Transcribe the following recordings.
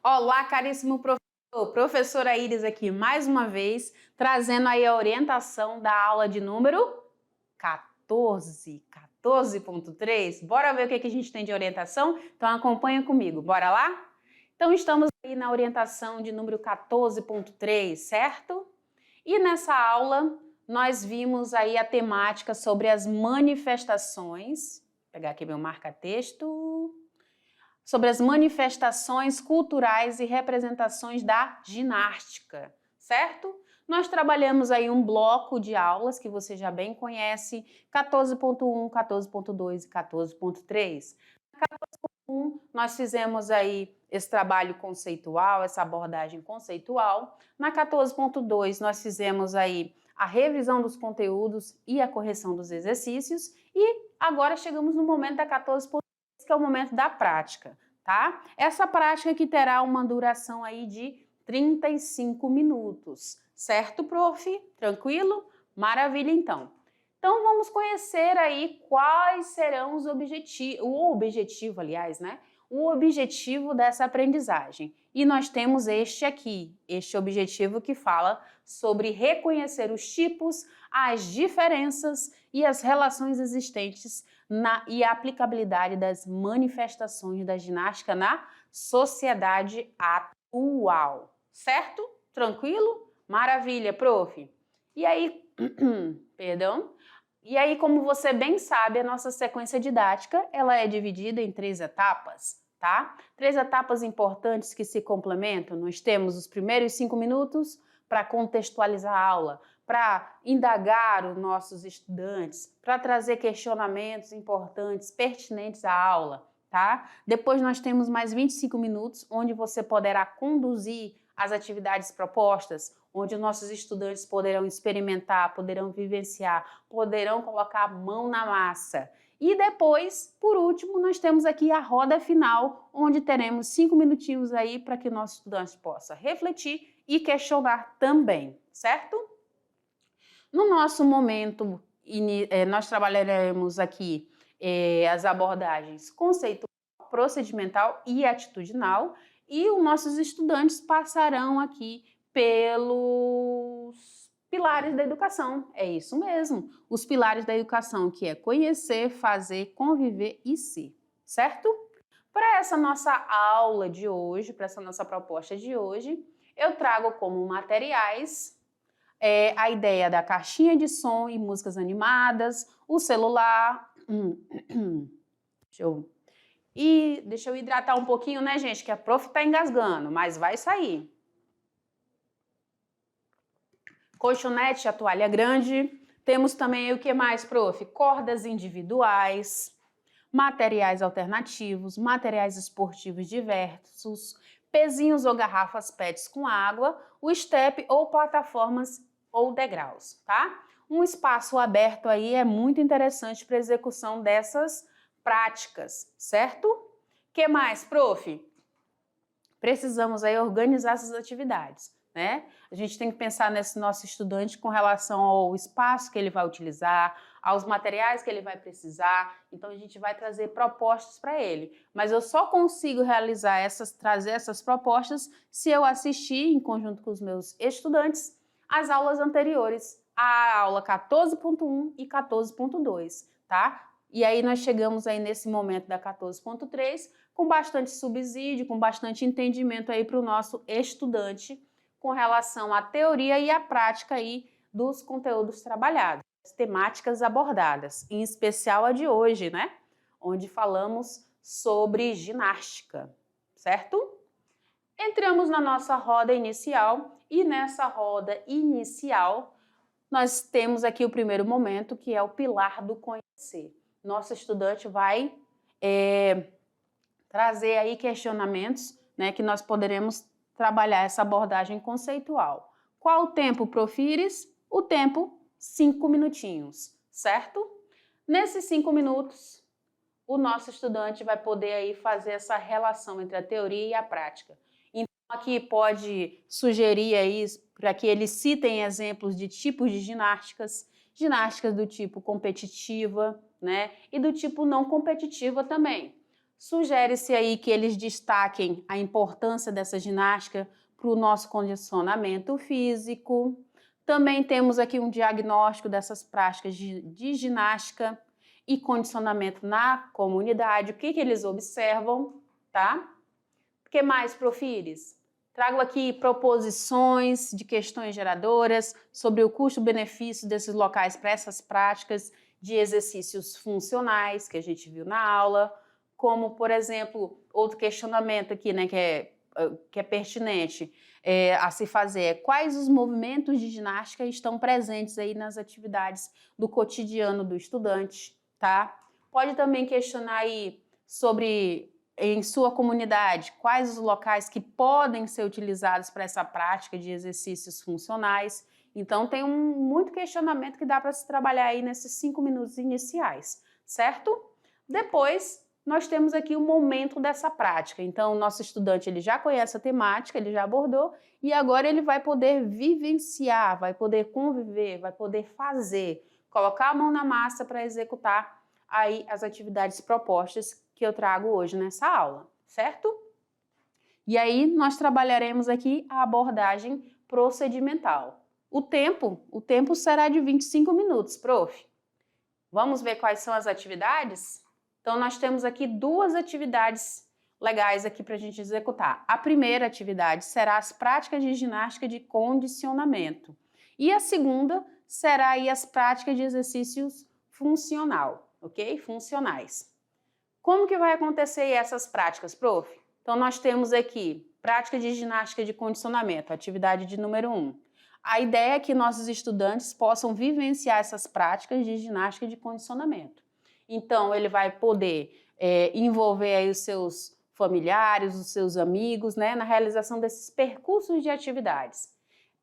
Olá, caríssimo professor. Professora Iris aqui mais uma vez, trazendo aí a orientação da aula de número 14.3. Bora ver o que a gente tem de orientação? Então acompanha comigo, bora lá? Então estamos aí na orientação de número 14.3, certo? E nessa aula nós vimos aí a temática sobre as manifestações. Vou pegar aqui meu marca-texto. Sobre as manifestações culturais e representações da ginástica, certo? Nós trabalhamos aí um bloco de aulas que você já bem conhece, 14.1, 14.2 e 14.3. Na 14.1, nós fizemos aí esse trabalho conceitual, essa abordagem conceitual. Na 14.2, nós fizemos aí a revisão dos conteúdos e a correção dos exercícios. E agora chegamos no momento da 14.3, que é o momento da prática, tá? Essa prática que terá uma duração aí de 35 minutos, certo, prof? Tranquilo? Maravilha, então. Então, vamos conhecer aí quais serão os objetivos, o objetivo dessa aprendizagem. E nós temos este aqui, este objetivo que fala sobre reconhecer os tipos, as diferenças e as relações existentes e a aplicabilidade das manifestações da ginástica na sociedade atual. Certo? Tranquilo? Maravilha, prof. E aí, perdão. E aí, como você bem sabe, a nossa sequência didática, ela é dividida em 3 etapas, tá? 3 etapas importantes que se complementam. Nós temos os primeiros 5 minutos para contextualizar a aula, para indagar os nossos estudantes, para trazer questionamentos importantes, pertinentes à aula, tá? Depois nós temos mais 25 minutos, onde você poderá conduzir as atividades propostas, onde os nossos estudantes poderão experimentar, poderão vivenciar, poderão colocar a mão na massa. E depois, por último, nós temos aqui a roda final, onde teremos 5 minutinhos aí para que o nosso estudante possa refletir e questionar também, certo? No nosso momento, nós trabalharemos aqui as abordagens conceitual, procedimental e atitudinal, e os nossos estudantes passarão aqui pelos pilares da educação. É isso mesmo, os pilares da educação, que é conhecer, fazer, conviver e ser, certo? Para essa nossa aula de hoje, para essa nossa proposta de hoje, eu trago como materiais a ideia da caixinha de som e músicas animadas, o celular. Deixa eu hidratar um pouquinho, né, gente? Que a prof tá engasgando, mas vai sair. Colchonete, a toalha grande. Temos também o que mais, prof? Cordas individuais, materiais alternativos, materiais esportivos diversos, pezinhos ou garrafas PETs com água, o step ou plataformas ou degraus, tá? Um espaço aberto aí é muito interessante para a execução dessas práticas, certo? Que mais, prof? Precisamos aí organizar essas atividades, né? A gente tem que pensar nesse nosso estudante com relação ao espaço que ele vai utilizar, aos materiais que ele vai precisar. Então a gente vai trazer propostas para ele. Mas eu só consigo trazer essas propostas se eu assistir em conjunto com os meus estudantes as aulas anteriores, a aula 14.1 e 14.2, tá? E aí nós chegamos aí nesse momento da 14.3 com bastante subsídio, com bastante entendimento aí para o nosso estudante com relação à teoria e à prática aí dos conteúdos trabalhados, as temáticas abordadas, em especial a de hoje, né? Onde falamos sobre ginástica, certo? Entramos na nossa roda inicial e nessa roda inicial nós temos aqui o primeiro momento, que é o pilar do conhecer. Nosso estudante vai trazer aí questionamentos, né, que nós poderemos trabalhar essa abordagem conceitual. Qual o tempo, prof. Iris? O tempo, 5 minutinhos, certo? Nesses 5 minutos, o nosso estudante vai poder aí fazer essa relação entre a teoria e a prática. Então, aqui pode sugerir aí para que eles citem exemplos de tipos de ginásticas do tipo competitiva, né? E do tipo não competitiva também. Sugere-se aí que eles destaquem a importância dessa ginástica para o nosso condicionamento físico. Também temos aqui um diagnóstico dessas práticas de ginástica e condicionamento na comunidade. O que eles observam, tá? O que mais, Profires? Trago aqui proposições de questões geradoras sobre o custo-benefício desses locais para essas práticas de exercícios funcionais que a gente viu na aula, como, por exemplo, outro questionamento aqui, né, que é pertinente a se fazer: quais os movimentos de ginástica estão presentes aí nas atividades do cotidiano do estudante, tá? Pode também questionar aí sobre, em sua comunidade, quais os locais que podem ser utilizados para essa prática de exercícios funcionais. Então, tem muito questionamento que dá para se trabalhar aí nesses 5 minutos iniciais, certo? Depois, nós temos aqui o momento dessa prática. Então, o nosso estudante ele já conhece a temática, ele já abordou, e agora ele vai poder vivenciar, vai poder conviver, vai poder fazer, colocar a mão na massa para executar aí as atividades propostas que eu trago hoje nessa aula, certo? E aí nós trabalharemos aqui a abordagem procedimental. O tempo será de 25 minutos, prof. Vamos ver quais são as atividades? Então nós temos aqui 2 atividades legais aqui para a gente executar. A primeira atividade será as práticas de ginástica de condicionamento. E a segunda será aí as práticas de exercícios funcional, ok? Funcionais. Como que vai acontecer essas práticas, prof? Então, nós temos aqui prática de ginástica de condicionamento, atividade de número 1. A ideia é que nossos estudantes possam vivenciar essas práticas de ginástica de condicionamento. Então, ele vai poder envolver aí os seus familiares, os seus amigos, né, na realização desses percursos de atividades.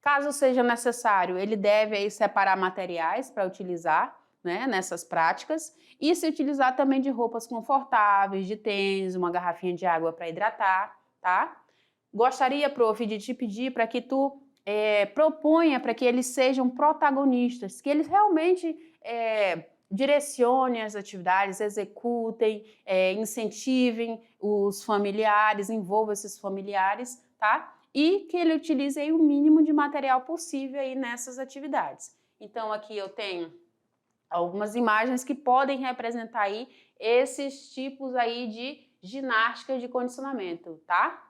Caso seja necessário, ele deve aí separar materiais para utilizar, né, nessas práticas, e se utilizar também de roupas confortáveis, de tênis, uma garrafinha de água para hidratar, tá? Gostaria, prof, de te pedir para que tu proponha para que eles sejam protagonistas, que eles realmente direcionem as atividades, executem, incentivem os familiares, envolvam esses familiares, tá? E que ele utilize aí o mínimo de material possível aí nessas atividades. Então, aqui eu tenho algumas imagens que podem representar aí esses tipos aí de ginástica de condicionamento, tá?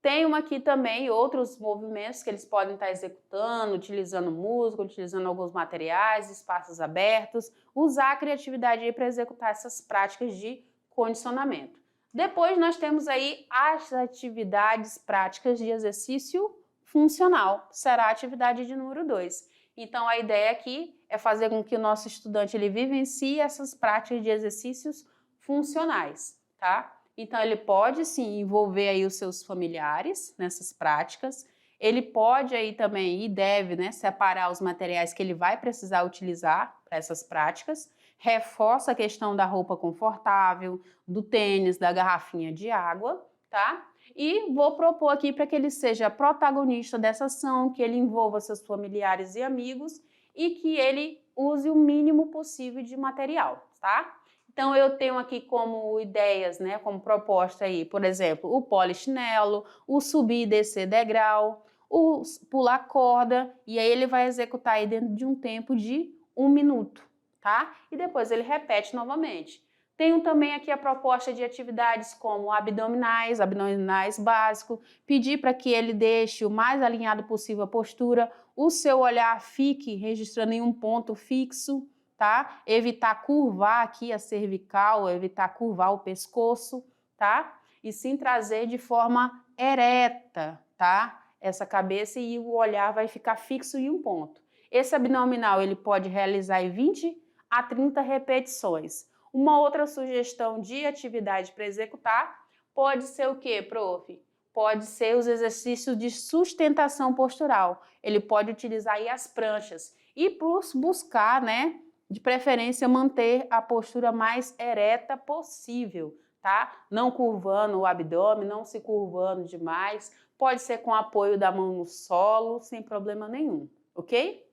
Tem aqui também outros movimentos que eles podem estar executando, utilizando música, utilizando alguns materiais, espaços abertos, usar a criatividade aí para executar essas práticas de condicionamento. Depois nós temos aí as atividades práticas de exercício funcional, será a atividade de número 2. Então, a ideia aqui é fazer com que o nosso estudante ele vivencie essas práticas de exercícios funcionais, tá? Então, ele pode sim envolver aí os seus familiares nessas práticas, ele pode aí também e deve, né, separar os materiais que ele vai precisar utilizar para essas práticas, reforça a questão da roupa confortável, do tênis, da garrafinha de água, tá? E vou propor aqui para que ele seja protagonista dessa ação, que ele envolva seus familiares e amigos e que ele use o mínimo possível de material, tá? Então, eu tenho aqui como ideias, né, como proposta aí, por exemplo, o polichinelo, o subir e descer degrau, o pular corda, e aí ele vai executar aí dentro de um tempo de 1 minuto, tá? E depois ele repete novamente. Tenho também aqui a proposta de atividades como abdominais básico, pedir para que ele deixe o mais alinhado possível a postura, o seu olhar fique registrando em um ponto fixo, tá? Evitar curvar aqui a cervical, evitar curvar o pescoço, tá? E sim trazer de forma ereta, tá? Essa cabeça e o olhar vai ficar fixo em um ponto. Esse abdominal ele pode realizar em 20 a 30 repetições. Uma outra sugestão de atividade para executar pode ser o quê, prof? Pode ser os exercícios de sustentação postural. Ele pode utilizar aí as pranchas e buscar, né, de preferência manter a postura mais ereta possível, tá? Não curvando o abdômen, não se curvando demais. Pode ser com apoio da mão no solo, sem problema nenhum, ok?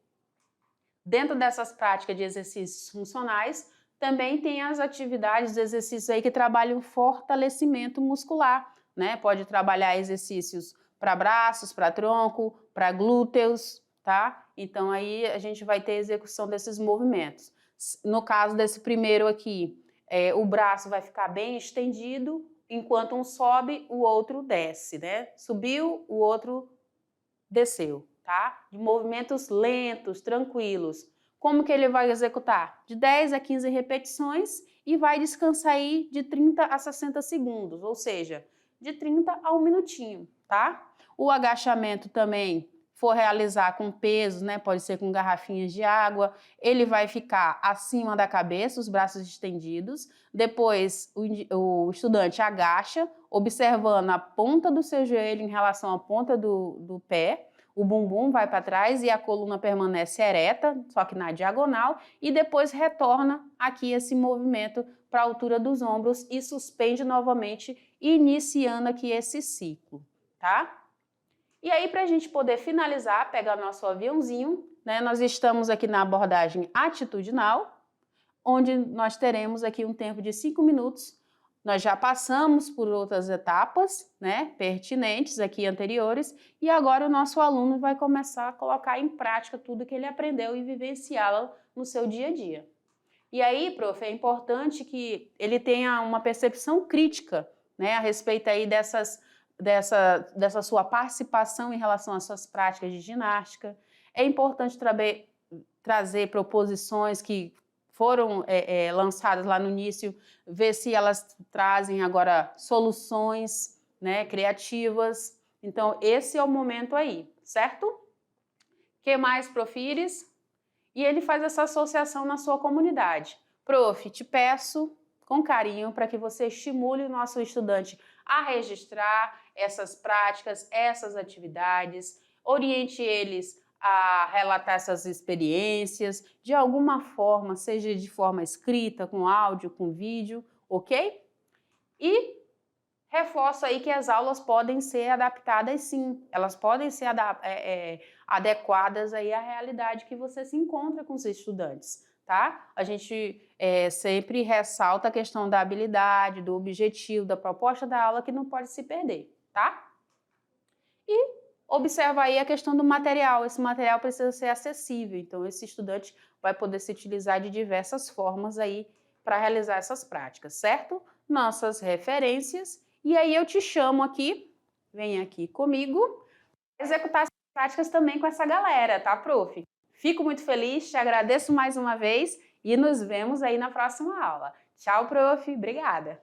Dentro dessas práticas de exercícios funcionais, Também tem as atividades, exercícios aí que trabalham fortalecimento muscular, né? Pode trabalhar exercícios para braços, para tronco, para glúteos, tá? Então aí a gente vai ter execução desses movimentos. No caso desse primeiro aqui, o braço vai ficar bem estendido, enquanto um sobe, o outro desce, né? Subiu, o outro desceu, tá? De movimentos lentos, tranquilos. Como que ele vai executar? De 10 a 15 repetições e vai descansar aí de 30 a 60 segundos, ou seja, de 30 a 1 minutinho, tá? O agachamento também for realizar com pesos, né? Pode ser com garrafinhas de água, ele vai ficar acima da cabeça, os braços estendidos. Depois o estudante agacha, observando a ponta do seu joelho em relação à ponta do pé. O bumbum vai para trás e a coluna permanece ereta, só que na diagonal, e depois retorna aqui esse movimento para a altura dos ombros e suspende novamente, iniciando aqui esse ciclo, tá? E aí, para a gente poder finalizar, pegar nosso aviãozinho, né? Nós estamos aqui na abordagem atitudinal, onde nós teremos aqui um tempo de 5 minutos. Nós já passamos por outras etapas, né, pertinentes aqui anteriores, e agora o nosso aluno vai começar a colocar em prática tudo que ele aprendeu e vivenciá-lo no seu dia a dia. E aí, prof, é importante que ele tenha uma percepção crítica, né, a respeito aí dessa sua participação em relação às suas práticas de ginástica. É importante trazer proposições que foram lançadas lá no início, ver se elas trazem agora soluções, né, criativas. Então, esse é o momento aí, certo? O que mais, Profires? E ele faz essa associação na sua comunidade. Prof, te peço com carinho para que você estimule o nosso estudante a registrar essas práticas, essas atividades, oriente eles a relatar essas experiências de alguma forma, seja de forma escrita, com áudio, com vídeo, ok? E reforço aí que as aulas podem ser adaptadas sim, elas podem ser adequadas aí à realidade que você se encontra com os estudantes, tá? A gente sempre ressalta a questão da habilidade, do objetivo, da proposta da aula que não pode se perder, tá? E observa aí a questão do material, esse material precisa ser acessível, então esse estudante vai poder se utilizar de diversas formas aí para realizar essas práticas, certo? Nossas referências, e aí eu te chamo aqui, vem aqui comigo, executar essas práticas também com essa galera, tá, prof? Fico muito feliz, te agradeço mais uma vez e nos vemos aí na próxima aula. Tchau, prof, obrigada!